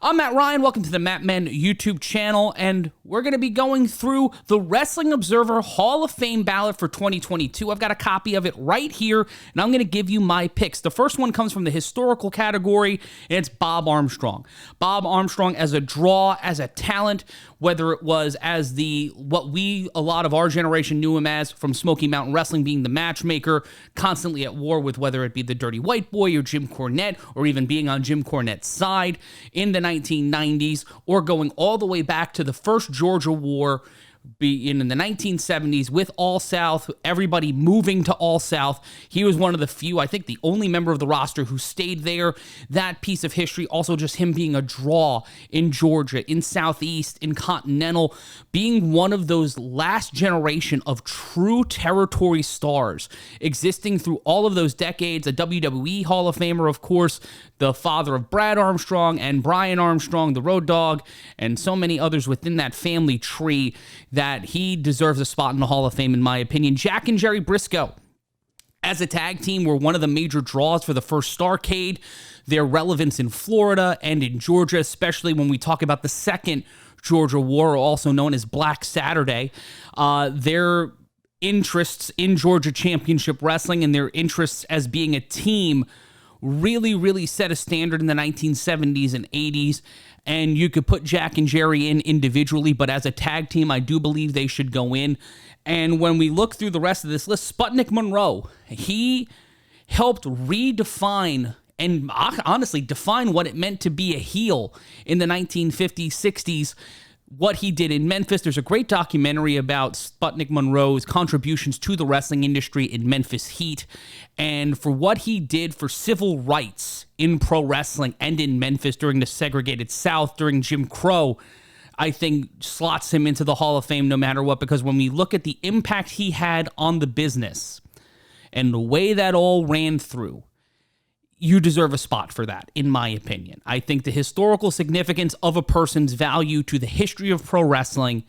I'm Matt Ryan. Welcome to the Matt Men YouTube channel, and we're going to be going through the Wrestling Observer Hall of Fame ballot for 2022. I've got a copy of it right here, and I'm going to give you my picks. The first one comes from the historical category, and it's Bob Armstrong. Bob Armstrong as a draw, as a talent, whether it was as a lot of our generation knew him as, from Smoky Mountain Wrestling, being the matchmaker, constantly at war with whether it be the Dirty White Boy or Jim Cornette, or even being on Jim Cornette's side in the 1990s, or going all the way back to the first Georgia War in the 1970s with All South, everybody moving to All South. He was one of the few, I think the only member of the roster who stayed there. That piece of history, also just him being a draw in Georgia, in Southeast, in Continental, being one of those last generation of true territory stars existing through all of those decades. A WWE Hall of Famer, of course, the father of Brad Armstrong and Brian Armstrong, the Road Dogg, and so many others within that family tree, that he deserves a spot in the Hall of Fame, in my opinion. Jack and Jerry Briscoe, as a tag team, were one of the major draws for the first Starrcade. Their relevance in Florida and in Georgia, especially when we talk about the second Georgia War, also known as Black Saturday, their interests in Georgia Championship Wrestling and their interests as being a team really set a standard in the 1970s and 80s. And you could put Jack and Jerry in individually, but as a tag team, I do believe they should go in. And when we look through the rest of this list, Sputnik Monroe, he helped redefine and honestly define what it meant to be a heel in the 1950s, 60s. What he did in Memphis. There's a great documentary about Sputnik Monroe's contributions to the wrestling industry in Memphis Heat, and for what he did for civil rights in pro wrestling and in Memphis during the segregated South, during Jim Crow, I think slots him into the Hall of Fame no matter what, because when we look at the impact he had on the business and the way that all ran through, you deserve a spot for that, in my opinion. I think the historical significance of a person's value to the history of pro wrestling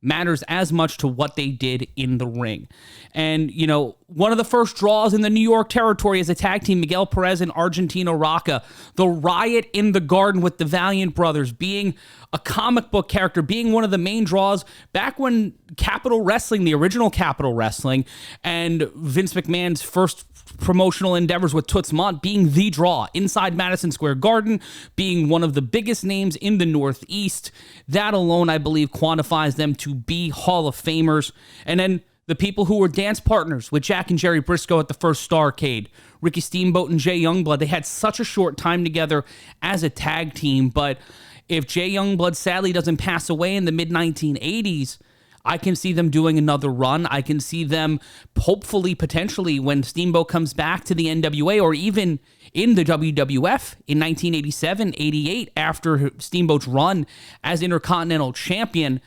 matters as much to what they did in the ring. And, you know, one of the first draws in the New York territory as a tag team, Miguel Perez and Argentino Rocca, the riot in the Garden with the Valiant Brothers, being a comic book character, being one of the main draws back when Capital Wrestling, the original Capital Wrestling, and Vince McMahon's first promotional endeavors with Toots Mondt, being the draw inside Madison Square Garden, being one of the biggest names in the Northeast. That alone, I believe, quantifies them to be Hall of Famers. And then the people who were dance partners with Jack and Jerry Briscoe at the first Starrcade, Ricky Steamboat and Jay Youngblood. They had such a short time together as a tag team, but if Jay Youngblood sadly doesn't pass away in the mid-1980s, I can see them doing another run. I can see them hopefully, potentially, when Steamboat comes back to the NWA or even in the WWF in 1987, 88, after Steamboat's run as Intercontinental Champion,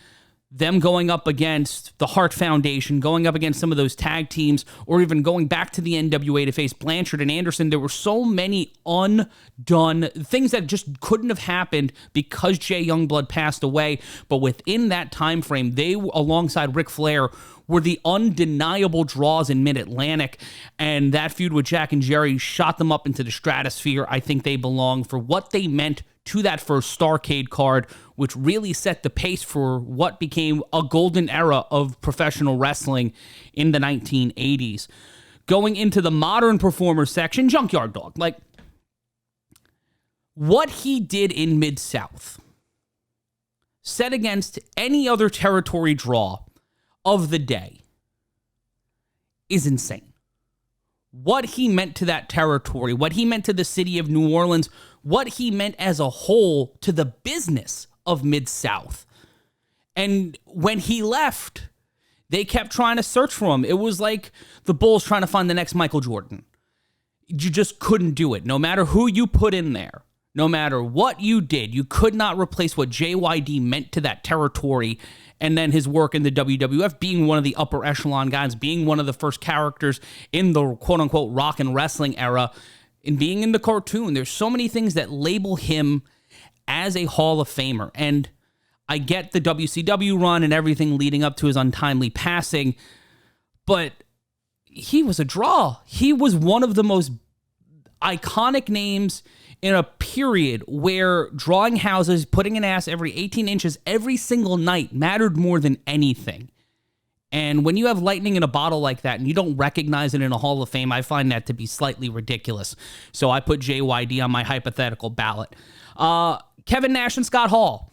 them going up against the Hart Foundation, going up against some of those tag teams, or even going back to the NWA to face Blanchard and Anderson. There were so many undone things that just couldn't have happened because Jay Youngblood passed away. But within that time frame, they, alongside Ric Flair, were the undeniable draws in Mid-Atlantic, and that feud with Jack and Jerry shot them up into the stratosphere. I think they belong for what they meant to that first Starrcade card, which really set the pace for what became a golden era of professional wrestling in the 1980s. Going into the modern performers section, Junkyard Dog. Like, what he did in Mid-South, set against any other territory draw of the day, is insane. What he meant to that territory, what he meant to the city of New Orleans, what he meant as a whole to the business of Mid-South. And when he left, they kept trying to search for him. It was like the Bulls trying to find the next Michael Jordan. You just couldn't do it. No matter who you put in there, no matter what you did, you could not replace what JYD meant to that territory. And then his work in the WWF, being one of the upper echelon guys, being one of the first characters in the quote-unquote rock and wrestling era, and being in the cartoon. There's so many things that label him as a Hall of Famer. And I get the WCW run and everything leading up to his untimely passing, but he was a draw. He was one of the most iconic names in a period where drawing houses, putting an ass every 18 inches every single night mattered more than anything. And when you have lightning in a bottle like that and you don't recognize it in a Hall of Fame, I find that to be slightly ridiculous. So I put JYD on my hypothetical ballot. Kevin Nash and Scott Hall.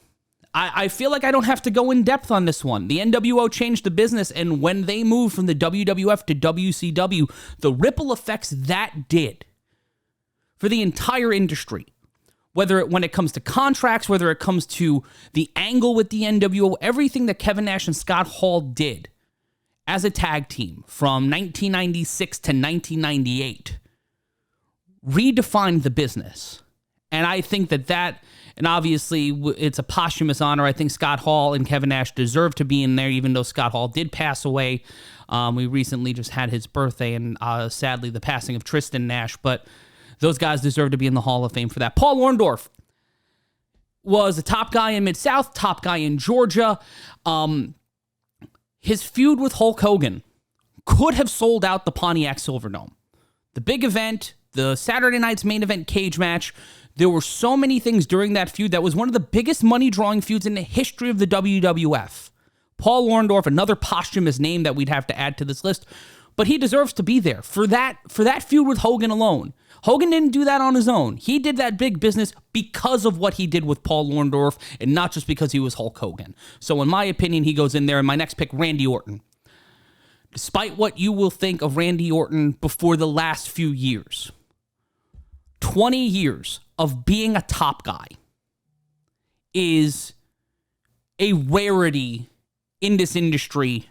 I feel like I don't have to go in depth on this one. The NWO changed the business, and when they moved from the WWF to WCW, the ripple effects that did for the entire industry, when it comes to contracts, whether it comes to the angle with the NWO, everything that Kevin Nash and Scott Hall did as a tag team from 1996 to 1998 redefined the business. And I think that, and obviously it's a posthumous honor. I think Scott Hall and Kevin Nash deserve to be in there, even though Scott Hall did pass away. We recently just had his birthday, and sadly the passing of Tristan Nash, but those guys deserve to be in the Hall of Fame for that. Paul Orndorff was a top guy in Mid-South, top guy in Georgia. His feud with Hulk Hogan could have sold out the Pontiac Silverdome. The big event, the Saturday night's main event cage match, there were so many things during that feud that was one of the biggest money-drawing feuds in the history of the WWF. Paul Orndorff, another posthumous name that we'd have to add to this list, but he deserves to be there for that feud with Hogan alone. Hogan didn't do that on his own. He did that big business because of what he did with Paul Orndorff, and not just because he was Hulk Hogan. So in my opinion, he goes in there. And my next pick, Randy Orton. Despite what you will think of Randy Orton before the last few years, 20 years of being a top guy is a rarity in this industry,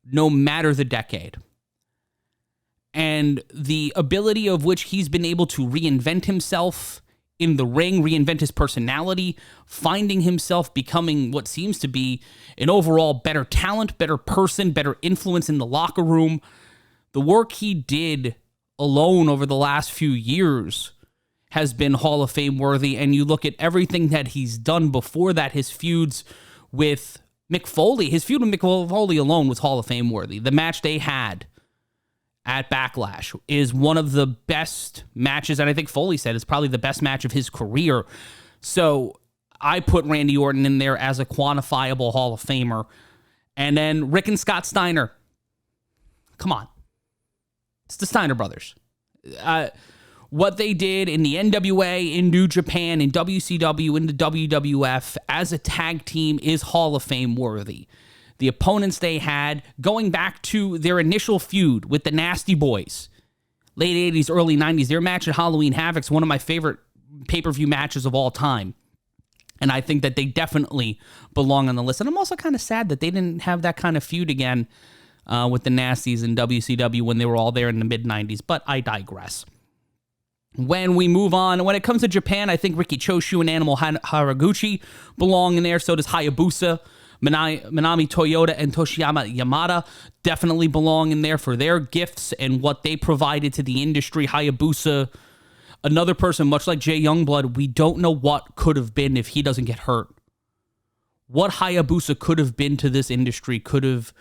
no matter the decade. And the ability of which he's been able to reinvent himself in the ring, reinvent his personality, finding himself becoming what seems to be an overall better talent, better person, better influence in the locker room. The work he did alone over the last few years has been Hall of Fame worthy. And you look at everything that he's done before that, his feuds with Mick Foley, his feud with Mick Foley alone was Hall of Fame worthy. The match they had at Backlash is one of the best matches, and I think Foley said it's probably the best match of his career. So I put Randy Orton in there as a quantifiable Hall of Famer. And then Rick and Scott Steiner. Come on. It's the Steiner brothers. What they did in the NWA, in New Japan, in WCW, in the WWF as a tag team is Hall of Fame worthy. The opponents they had, going back to their initial feud with the Nasty Boys, late 80s, early 90s, their match at Halloween Havoc is one of my favorite pay-per-view matches of all time. And I think that they definitely belong on the list. And I'm also kind of sad that they didn't have that kind of feud again with the Nasties in WCW when they were all there in the mid-90s. But I digress. When we move on, when it comes to Japan, I think Riki Choshu and Animal Haraguchi belong in there. So does Hayabusa. Manami Toyota and Toshiyama Yamada definitely belong in there for their gifts and what they provided to the industry. Hayabusa, another person, much like Jay Youngblood, we don't know what could have been if he doesn't get hurt. What Hayabusa could have been to this industry could have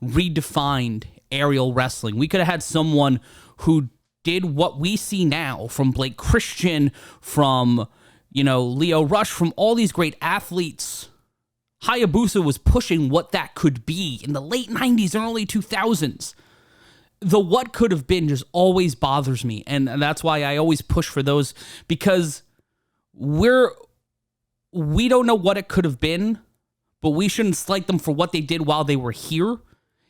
redefined aerial wrestling. We could have had someone who did what we see now from Blake Christian, from, Leo Rush, from all these great athletes. Hayabusa was pushing what that could be in the late 90s, early 2000s. The what could have been just always bothers me. And that's why I always push for those, because we don't know what it could have been, but we shouldn't slight them for what they did while they were here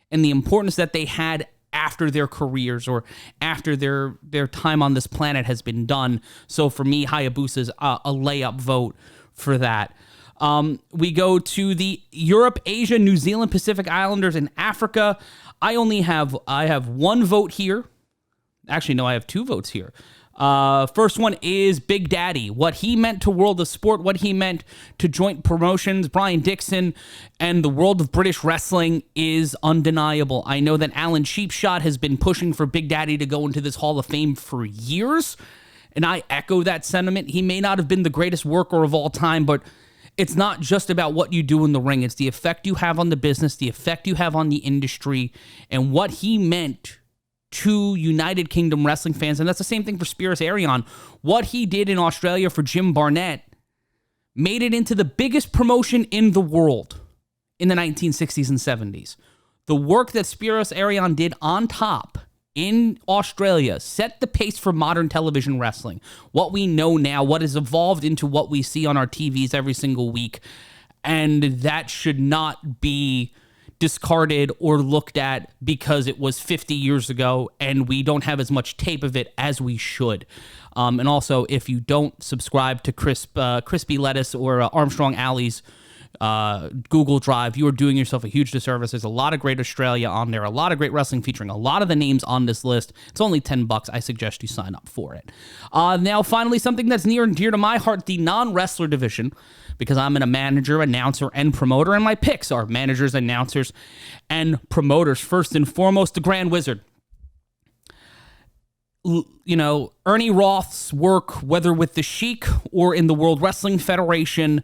and the importance that they had after their careers or after their time on this planet has been done. So for me, Hayabusa's a layup vote for that. We go to the Europe, Asia, New Zealand, Pacific Islanders, and Africa. I have one vote here. Actually, no, I have two votes here. First one is Big Daddy. What he meant to World of Sport, what he meant to joint promotions, Brian Dixon, and the world of British wrestling is undeniable. I know that Alan Sheepshot has been pushing for Big Daddy to go into this Hall of Fame for years, and I echo that sentiment. He may not have been the greatest worker of all time, but it's not just about what you do in the ring. It's the effect you have on the business, the effect you have on the industry, and what he meant to United Kingdom wrestling fans, and that's the same thing for Spiros Arion. What he did in Australia for Jim Barnett made it into the biggest promotion in the world in the 1960s and 70s. The work that Spiros Arion did on top in Australia set the pace for modern television wrestling. What we know now, what has evolved into what we see on our TVs every single week, and that should not be discarded or looked at because it was 50 years ago and we don't have as much tape of it as we should. And also, if you don't subscribe to Crispy Lettuce or Armstrong Alley's Google Drive, you are doing yourself a huge disservice. There's a lot of great Australia on there, a lot of great wrestling featuring a lot of the names on this list. It's only $10. I suggest you sign up for it. Now, finally, something that's near and dear to my heart, the non-wrestler division, because I'm a manager, announcer, and promoter, and my picks are managers, announcers, and promoters. First and foremost, the Grand Wizard. You know, Ernie Roth's work, whether with the Sheik or in the World Wrestling Federation,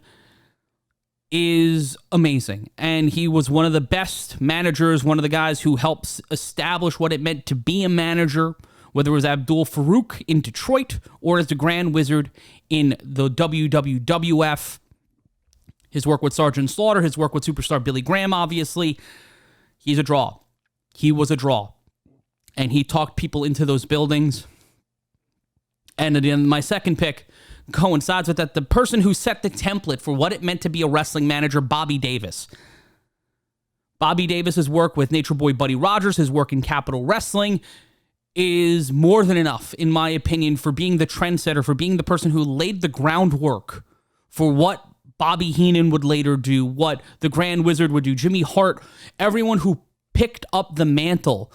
is amazing. And he was one of the best managers, one of the guys who helps establish what it meant to be a manager, whether it was Abdul Farouk in Detroit or as the Grand Wizard in the WWF. His work with Sergeant Slaughter, his work with superstar Billy Graham, obviously. He's a draw. He was a draw. And he talked people into those buildings. And then my second pick coincides with that. The person who set the template for what it meant to be a wrestling manager, Bobby Davis. Bobby Davis's work with Nature Boy Buddy Rogers, his work in Capital Wrestling, is more than enough, in my opinion, for being the trendsetter, for being the person who laid the groundwork for what Bobby Heenan would later do, what the Grand Wizard would do, Jimmy Hart, everyone who picked up the mantle.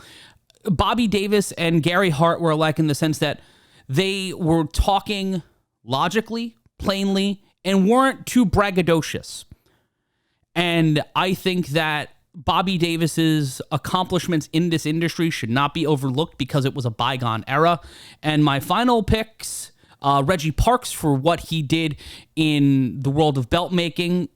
Bobby Davis and Gary Hart were alike in the sense that they were talking logically, plainly, and weren't too braggadocious. And I think that Bobby Davis's accomplishments in this industry should not be overlooked because it was a bygone era. And my final picks, Reggie Parks for what he did in the world of belt making.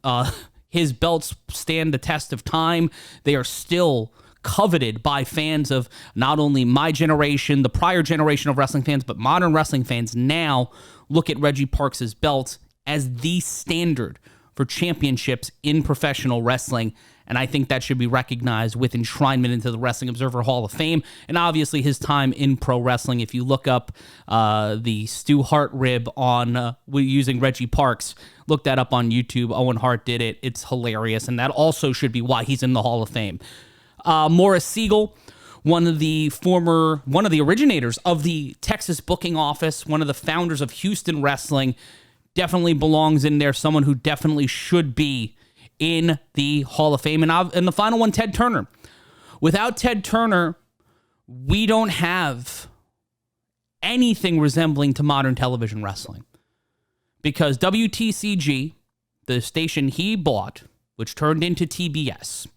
His belts stand the test of time. They are still coveted by fans of not only my generation, the prior generation of wrestling fans, but modern wrestling fans now look at Reggie Parks' belt as the standard for championships in professional wrestling. And I think that should be recognized with enshrinement into the Wrestling Observer Hall of Fame. And obviously his time in pro wrestling. If you look up the Stu Hart rib on using Reggie Parks, look that up on YouTube. Owen Hart did it. It's hilarious. And that also should be why he's in the Hall of Fame. Morris Siegel, one of the originators of the Texas booking office, one of the founders of Houston Wrestling, definitely belongs in there. Someone who definitely should be in the Hall of Fame. And the final one, Ted Turner. Without Ted Turner, we don't have anything resembling to modern television wrestling. Because WTCG, the station he bought, which turned into TBS,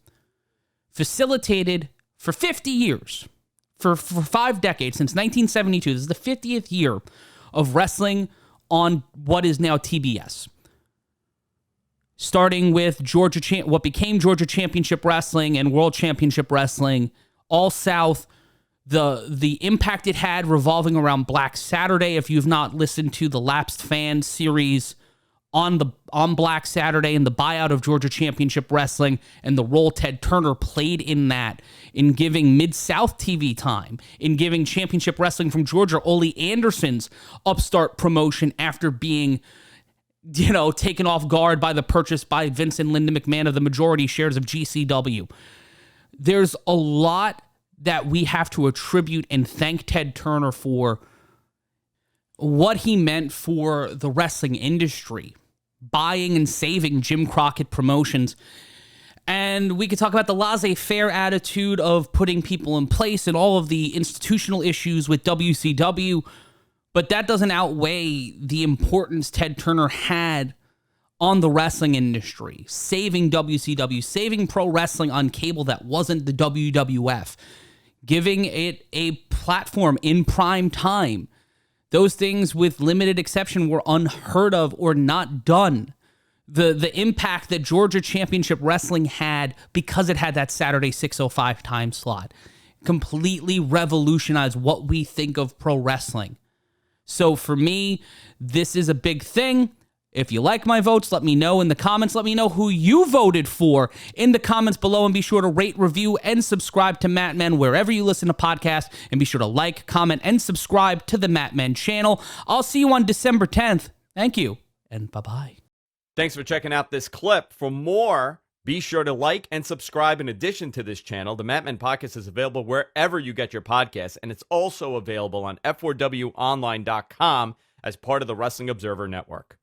facilitated for 50 years, for 5 decades, since 1972. This is the 50th year of wrestling on what is now TBS. Starting with what became Georgia Championship Wrestling and World Championship Wrestling, All South, the impact it had revolving around Black Saturday. If you've not listened to the Lapsed Fan series on Black Saturday and the buyout of Georgia Championship Wrestling and the role Ted Turner played in that, in giving Mid-South TV time, in giving Championship Wrestling from Georgia, Ole Anderson's upstart promotion after being, taken off guard by the purchase by Vince and Linda McMahon of the majority shares of GCW. There's a lot that we have to attribute and thank Ted Turner for what he meant for the wrestling industry, buying and saving Jim Crockett Promotions. And we could talk about the laissez-faire attitude of putting people in place and all of the institutional issues with WCW, but that doesn't outweigh the importance Ted Turner had on the wrestling industry, saving WCW, saving pro wrestling on cable that wasn't the WWF, giving it a platform in prime time. Those things, with limited exception, were unheard of or not done. The impact that Georgia Championship Wrestling had because it had that Saturday 6:05 time slot. completely revolutionize what we think of pro wrestling. So for me, this is a big thing. If you like my votes, let me know in the comments. Let me know who you voted for in the comments below, and be sure to rate, review, and subscribe to Mat Men wherever you listen to podcasts, and be sure to like, comment, and subscribe to the Mat Men channel. I'll see you on December 10th. Thank you, and bye-bye. Thanks for checking out this clip. For more, be sure to like and subscribe. In addition to this channel, the Mat Men Podcast is available wherever you get your podcasts, and it's also available on F4WOnline.com as part of the Wrestling Observer Network.